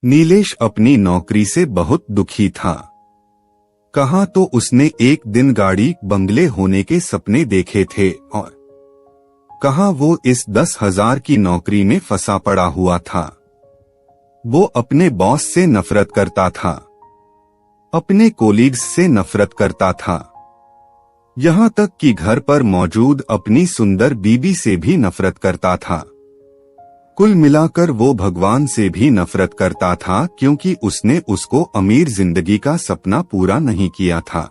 नीलेश अपनी नौकरी से बहुत दुखी था। कहा तो उसने एक दिन गाड़ी बंगले होने के सपने देखे थे और कहा वो इस 10,000 की नौकरी में फंसा पड़ा हुआ था। वो अपने बॉस से नफरत करता था, अपने कोलीग्स से नफरत करता था, यहाँ तक कि घर पर मौजूद अपनी सुंदर बीबी से भी नफरत करता था। कुल मिलाकर वो भगवान से भी नफरत करता था, क्योंकि उसने उसको अमीर जिंदगी का सपना पूरा नहीं किया था।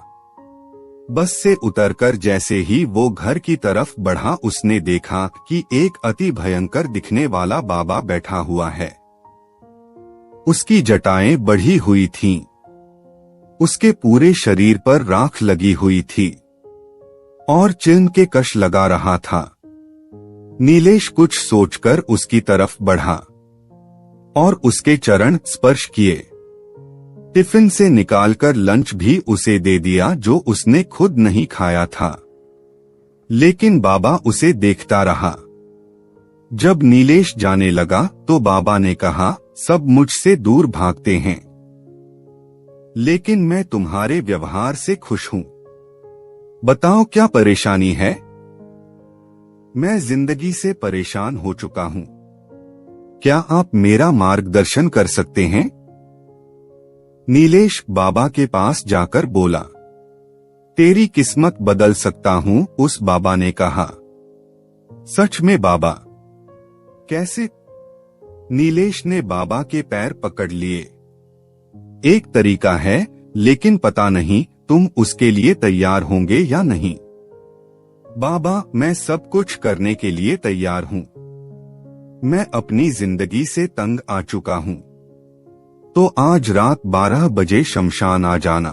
बस से उतरकर जैसे ही वो घर की तरफ बढ़ा, उसने देखा कि एक अति भयंकर दिखने वाला बाबा बैठा हुआ है। उसकी जटाएं बढ़ी हुई थीं। उसके पूरे शरीर पर राख लगी हुई थी और चिन्ह के कश लगा रहा था। नीलेश कुछ सोचकर उसकी तरफ बढ़ा और उसके चरण स्पर्श किए। टिफिन से निकालकर लंच भी उसे दे दिया, जो उसने खुद नहीं खाया था। लेकिन बाबा उसे देखता रहा। जब नीलेश जाने लगा तो बाबा ने कहा, सब मुझसे दूर भागते हैं, लेकिन मैं तुम्हारे व्यवहार से खुश हूं। बताओ क्या परेशानी है? मैं जिंदगी से परेशान हो चुका हूं। क्या आप मेरा मार्गदर्शन कर सकते हैं? नीलेश बाबा के पास जाकर बोला। तेरी किस्मत बदल सकता हूं, उस बाबा ने कहा। सच में बाबा? कैसे? नीलेश ने बाबा के पैर पकड़ लिए। एक तरीका है, लेकिन पता नहीं तुम उसके लिए तैयार होंगे या नहीं। बाबा, मैं सब कुछ करने के लिए तैयार हूं। मैं अपनी जिंदगी से तंग आ चुका हूं। तो आज रात 12 बजे शमशान आ जाना,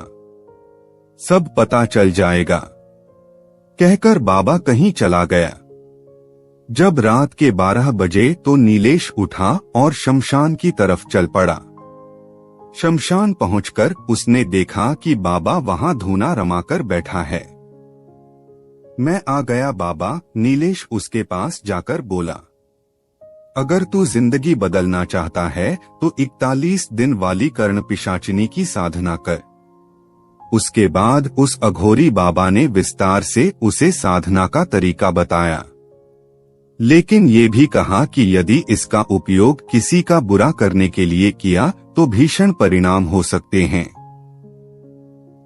सब पता चल जाएगा। कहकर बाबा कहीं चला गया। जब रात के 12 बजे तो नीलेश उठा और शमशान की तरफ चल पड़ा। शमशान पहुंचकर उसने देखा कि बाबा वहां धूना रमाकर बैठा है। मैं आ गया बाबा, नीलेश उसके पास जाकर बोला। अगर तू जिंदगी बदलना चाहता है तो 41 दिन वाली कर्ण पिशाचिनी की साधना कर। उसके बाद उस अघोरी बाबा ने विस्तार से उसे साधना का तरीका बताया, लेकिन ये भी कहा कि यदि इसका उपयोग किसी का बुरा करने के लिए किया तो भीषण परिणाम हो सकते हैं।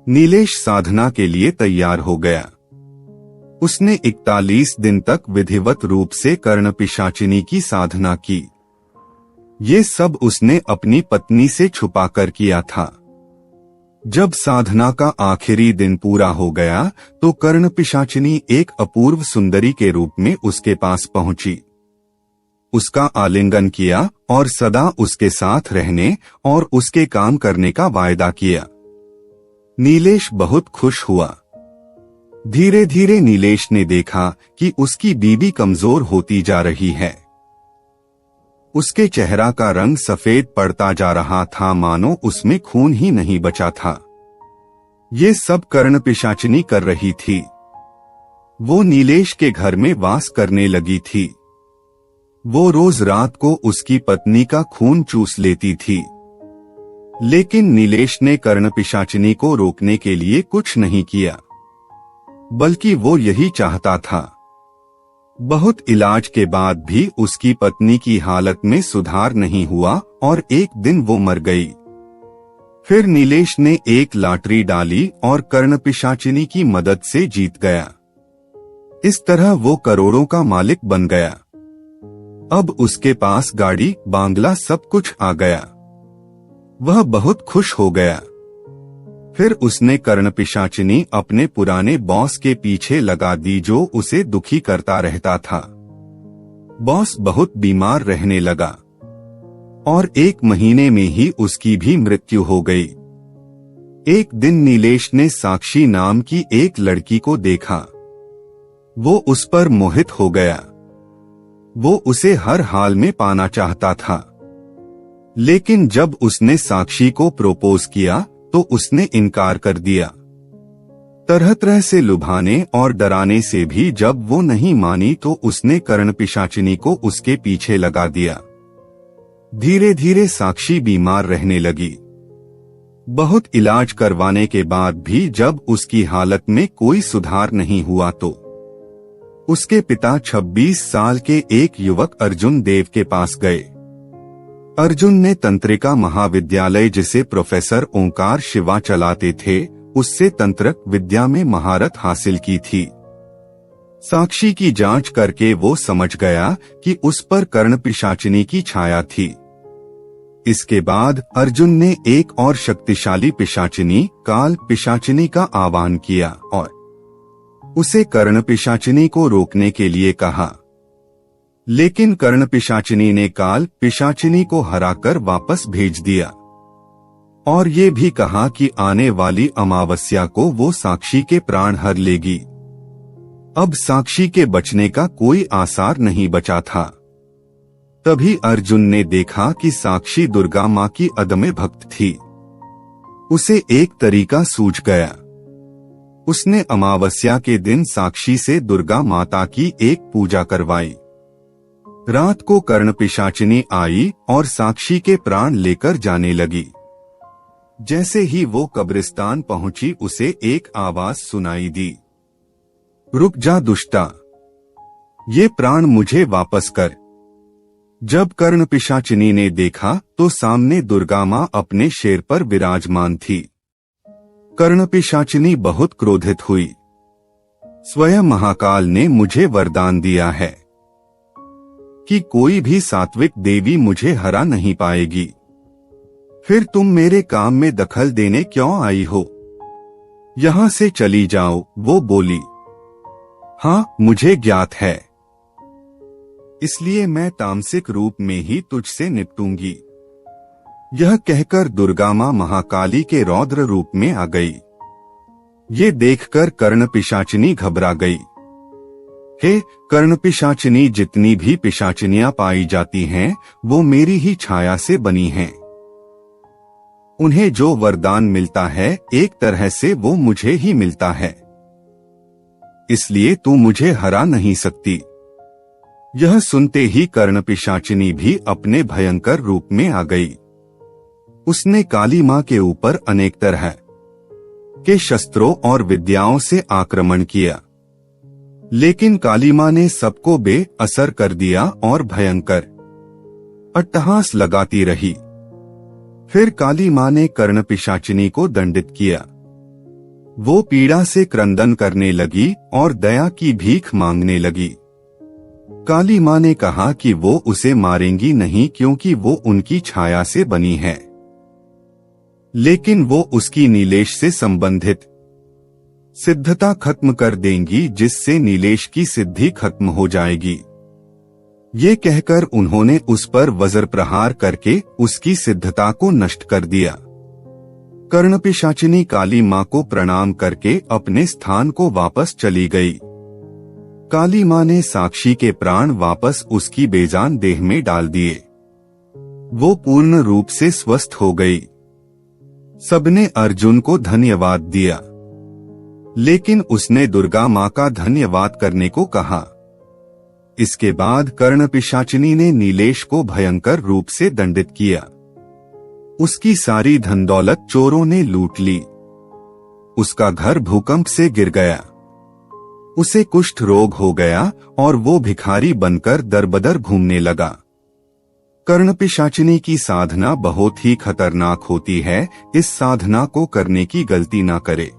नीलेश साधना के लिए तैयार हो गया। उसने 41 दिन तक विधिवत रूप से कर्ण पिशाचिनी की साधना की। ये सब उसने अपनी पत्नी से छुपाकर किया था। जब साधना का आखिरी दिन पूरा हो गया तो कर्ण पिशाचिनी एक अपूर्व सुंदरी के रूप में उसके पास पहुंची। उसका आलिंगन किया और सदा उसके साथ रहने और उसके काम करने का वायदा किया। नीलेश बहुत खुश हुआ। धीरे धीरे नीलेश ने देखा कि उसकी बीबी कमजोर होती जा रही है। उसके चेहरा का रंग सफेद पड़ता जा रहा था, मानो उसमें खून ही नहीं बचा था। ये सब कर्ण पिशाचिनी कर रही थी। वो नीलेश के घर में वास करने लगी थी। वो रोज रात को उसकी पत्नी का खून चूस लेती थी। लेकिन नीलेश ने कर्ण पिशाचिनी को रोकने के लिए कुछ नहीं किया, बल्कि वो यही चाहता था। बहुत इलाज के बाद भी उसकी पत्नी की हालत में सुधार नहीं हुआ और एक दिन वो मर गई। फिर नीलेश ने एक लॉटरी डाली और कर्ण पिशाचिनी की मदद से जीत गया। इस तरह वो करोड़ों का मालिक बन गया। अब उसके पास गाड़ी, बांग्ला, सब कुछ आ गया। वह बहुत खुश हो गया। फिर उसने कर्ण पिशाचिनी अपने पुराने बॉस के पीछे लगा दी, जो उसे दुखी करता रहता था। बॉस बहुत बीमार रहने लगा और 1 महीने में ही उसकी भी मृत्यु हो गई। एक दिन नीलेश ने साक्षी नाम की एक लड़की को देखा। वो उस पर मोहित हो गया। वो उसे हर हाल में पाना चाहता था। लेकिन जब उसने साक्षी को प्रपोज किया तो उसने इनकार कर दिया। तरह तरह से लुभाने और डराने से भी जब वो नहीं मानी तो उसने कर्ण पिशाचिनी को उसके पीछे लगा दिया। धीरे धीरे साक्षी बीमार रहने लगी। बहुत इलाज करवाने के बाद भी जब उसकी हालत में कोई सुधार नहीं हुआ तो उसके पिता 26 साल के एक युवक अर्जुन देव के पास गए। अर्जुन ने तंत्रिका महाविद्यालय, जिसे प्रोफेसर ओंकार शिवा चलाते थे, उससे तंत्रक विद्या में महारत हासिल की थी। साक्षी की जांच करके वो समझ गया कि उस पर कर्ण पिशाचिनी की छाया थी। इसके बाद अर्जुन ने एक और शक्तिशाली पिशाचिनी, काल पिशाचिनी का आह्वान किया और उसे कर्ण पिशाचिनी को रोकने के लिए कहा। लेकिन कर्ण पिशाचिनी ने काल पिशाचिनी को हराकर वापस भेज दिया और ये भी कहा कि आने वाली अमावस्या को वो साक्षी के प्राण हर लेगी। अब साक्षी के बचने का कोई आसार नहीं बचा था। तभी अर्जुन ने देखा कि साक्षी दुर्गा माँ की अदम्य भक्त थी। उसे एक तरीका सूझ गया। उसने अमावस्या के दिन साक्षी से दुर्गा माता की एक पूजा करवाई। रात को कर्ण पिशाचिनी आई और साक्षी के प्राण लेकर जाने लगी। जैसे ही वो कब्रिस्तान पहुंची, उसे एक आवाज सुनाई दी, रुक जा दुष्टा, ये प्राण मुझे वापस कर। जब कर्ण पिशाचिनी ने देखा तो सामने दुर्गा माँ अपने शेर पर विराजमान थी। कर्ण पिशाचिनी बहुत क्रोधित हुई। स्वयं महाकाल ने मुझे वरदान दिया है कि कोई भी सात्विक देवी मुझे हरा नहीं पाएगी। फिर तुम मेरे काम में दखल देने क्यों आई हो? यहाँ से चली जाओ, वो बोली। हाँ, मुझे ज्ञात है, इसलिए मैं तामसिक रूप में ही तुझसे निपटूंगी। यह कहकर दुर्गा माँ महाकाली के रौद्र रूप में आ गई। ये देखकर कर्ण पिशाचिनी घबरा गई। हे कर्ण पिशाचिनी, जितनी भी पिशाचिनियां पाई जाती हैं, वो मेरी ही छाया से बनी हैं। उन्हें जो वरदान मिलता है, एक तरह से वो मुझे ही मिलता है, इसलिए तू मुझे हरा नहीं सकती। यह सुनते ही कर्ण पिशाचिनी भी अपने भयंकर रूप में आ गई। उसने काली माँ के ऊपर अनेक तरह के शस्त्रों और विद्याओं से आक्रमण किया, लेकिन काली माँ ने सबको बेअसर कर दिया और भयंकर अट्टहास लगाती रही। फिर काली माँ ने कर्ण पिशाचिनी को दंडित किया। वो पीड़ा से क्रंदन करने लगी और दया की भीख मांगने लगी। काली माँ ने कहा कि वो उसे मारेंगी नहीं, क्योंकि वो उनकी छाया से बनी है, लेकिन वो उसकी नीलेश से संबंधित सिद्धता खत्म कर देंगी, जिससे नीलेश की सिद्धि खत्म हो जाएगी। ये कहकर उन्होंने उस पर वज्र प्रहार करके उसकी सिद्धता को नष्ट कर दिया। कर्ण पिशाचिनी काली माँ को प्रणाम करके अपने स्थान को वापस चली गई। काली माँ ने साक्षी के प्राण वापस उसकी बेजान देह में डाल दिए। वो पूर्ण रूप से स्वस्थ हो गई। सबने अर्जुन को धन्यवाद दिया, लेकिन उसने दुर्गा माँ का धन्यवाद करने को कहा। इसके बाद कर्ण पिशाचिनी ने नीलेश को भयंकर रूप से दंडित किया। उसकी सारी धन दौलत चोरों ने लूट ली। उसका घर भूकंप से गिर गया। उसे कुष्ठ रोग हो गया और वो भिखारी बनकर दरबदर घूमने लगा। कर्ण पिशाचिनी की साधना बहुत ही खतरनाक होती है। इस साधना को करने की गलती ना करे।